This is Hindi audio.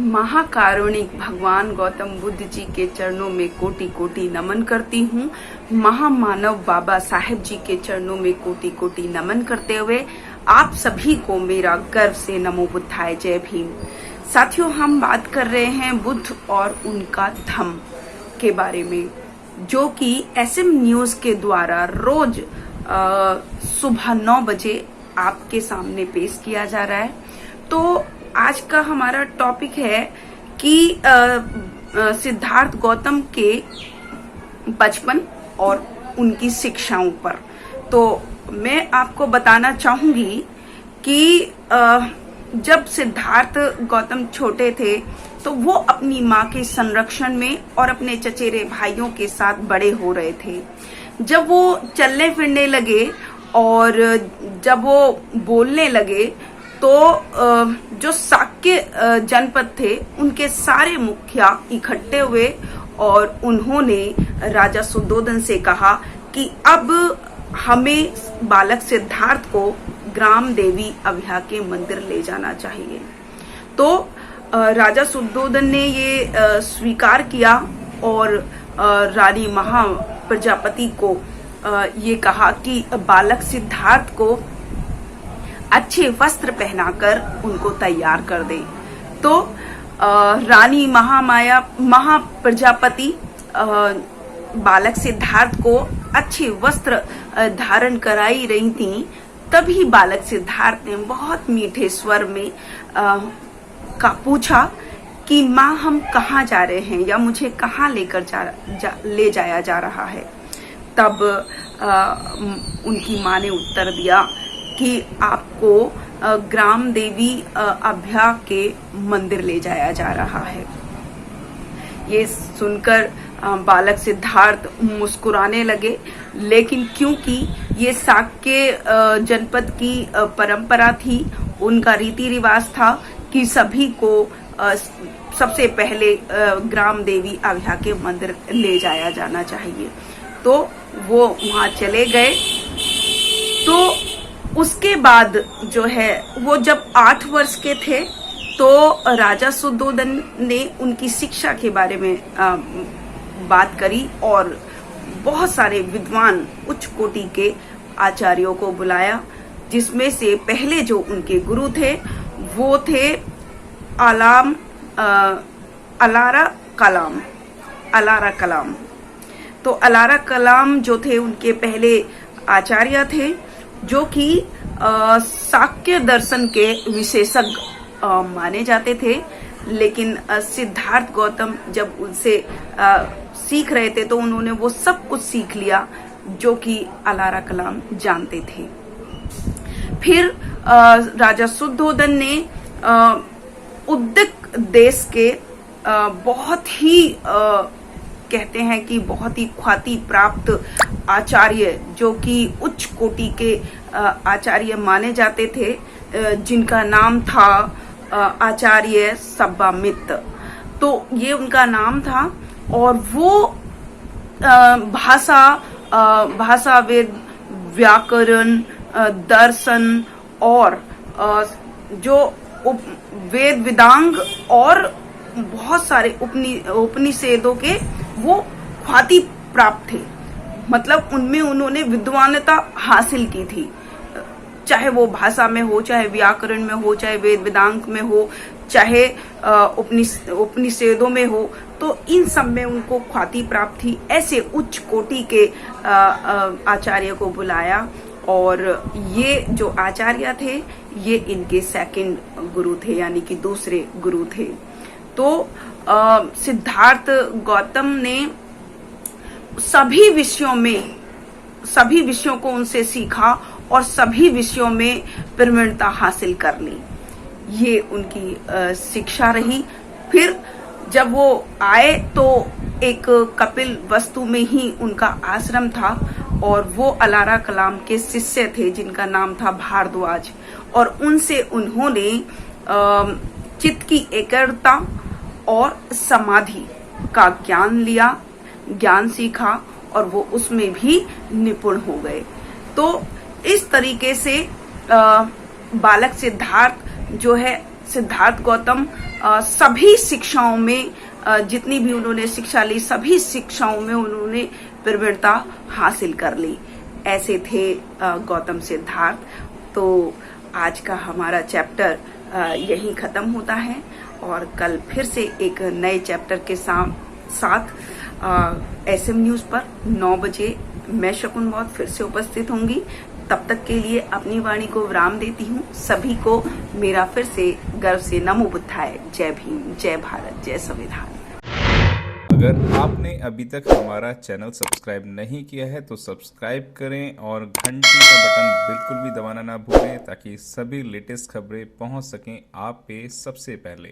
महाकारुणिक भगवान गौतम बुद्ध जी के चरणों में कोटि कोटि नमन करती हूँ। महामानव बाबा साहेब जी के चरणों में कोटि कोटि नमन करते हुए आप सभी को मेरा गर्व से नमो बुद्धाय जय भीम। साथियों, हम बात कर रहे हैं बुद्ध और उनका धम्म के बारे में, जो कि एसएम न्यूज के द्वारा रोज सुबह 9 बजे आपके सामने पेश किया जा रहा है। तो आज का हमारा टॉपिक है कि सिद्धार्थ गौतम के बचपन और उनकी शिक्षाओं पर। तो मैं आपको बताना चाहूंगी कि जब सिद्धार्थ गौतम छोटे थे तो वो अपनी माँ के संरक्षण में और अपने चचेरे भाइयों के साथ बड़े हो रहे थे। जब वो चलने फिरने लगे और जब वो बोलने लगे तो जो शाक्य जनपद थे उनके सारे मुखिया इकट्ठे हुए और उन्होंने राजा सुद्धोधन से कहा कि अब हमें बालक सिद्धार्थ को ग्राम देवी अभया के मंदिर ले जाना चाहिए। तो राजा सुद्धोधन ने ये स्वीकार किया और रानी महा प्रजापति को ये कहा कि बालक सिद्धार्थ को अच्छे वस्त्र पहनाकर उनको तैयार कर दे। तो रानी महा प्रजापति बालक सिद्धार्थ को अच्छे वस्त्र धारण कराई रही थी। तभी बालक सिद्धार्थ ने बहुत मीठे स्वर में पूछा कि माँ, हम कहाँ जा रहे हैं या मुझे कहाँ लेकर ले जाया जा रहा है। तब उनकी माँ ने उत्तर दिया कि आपको ग्राम देवी अभया के मंदिर ले जाया जा रहा है। ये सुनकर बालक सिद्धार्थ मुस्कुराने लगे, लेकिन क्योंकि ये शाक्य जनपद की परंपरा थी, उनका रीति रिवाज था कि सभी को सबसे पहले ग्राम देवी अभया के मंदिर ले जाया जाना चाहिए। तो वो वहां चले गए। तो उसके बाद जो है वो जब 8 वर्ष के थे तो राजा सुद्धोधन ने उनकी शिक्षा के बारे में बात करी और बहुत सारे विद्वान उच्च कोटि के आचार्यों को बुलाया, जिसमें से पहले जो उनके गुरु थे वो थे अलारा कलाम। तो अलारा कलाम जो थे उनके पहले आचार्य थे, जो कि शाक्य दर्शन के विशेषज्ञ माने जाते थे। लेकिन सिद्धार्थ गौतम जब उनसे सीख रहे थे तो उन्होंने वो सब कुछ सीख लिया जो कि अलारा कलाम जानते थे। फिर राजा सुद्धोधन ने उद्दिक देश के बहुत ही कहते हैं कि बहुत ही ख्याति प्राप्त आचार्य, जो कि उच्च कोटि के आचार्य माने जाते थे, जिनका नाम था आचार्य सब्बामित। तो ये उनका नाम था और वो भाषा वेद व्याकरण दर्शन और जो वेद वेदांग और बहुत सारे उपनिषेदों के वो ख्याति प्राप्त थे। मतलब उनमें उन्होंने विद्वानता हासिल की थी, चाहे वो भाषा में हो, चाहे व्याकरण में हो, चाहे वेद वेदांग में हो, चाहे उपनिषेदों में हो। तो इन सब में उनको ख्याति प्राप्त थी। ऐसे उच्च कोटि के आचार्य को बुलाया और ये जो आचार्य थे ये इनके सेकंड गुरु थे, यानी कि दूसरे गुरु थे। तो सिद्धार्थ गौतम ने सभी विषयों को उनसे सीखा और सभी विषयों में प्रवीणता हासिल कर ली। ये उनकी शिक्षा रही। फिर जब वो आए तो एक कपिल वस्तु में ही उनका आश्रम था और वो अलारा कलाम के शिष्य थे जिनका नाम था भारद्वाज। और उनसे उन्होंने चित्त की एकाग्रता और समाधि का ज्ञान सीखा और वो उसमें भी निपुण हो गए। तो इस तरीके से बालक सिद्धार्थ जो है सिद्धार्थ गौतम सभी शिक्षाओं में जितनी भी उन्होंने शिक्षा ली, सभी शिक्षाओं में उन्होंने प्रवीणता हासिल कर ली। ऐसे थे गौतम सिद्धार्थ। तो आज का हमारा चैप्टर यहीं खत्म होता है और कल फिर से एक नए चैप्टर के साथ SM न्यूज पर 9 बजे मैं शकुन मौत फिर से उपस्थित होंगी। तब तक के लिए अपनी वाणी को विराम देती हूँ। सभी को मेरा फिर से गर्व से नमो बुद्धाय। जय भीम, जय भारत, जय संविधान। अगर आपने अभी तक हमारा चैनल सब्सक्राइब नहीं किया है तो सब्सक्राइब करें और घंटी का बटन बिल्कुल भी दबाना ना भूलें ताकि सभी लेटेस्ट खबरें पहुंच सकें आप पे सबसे पहले।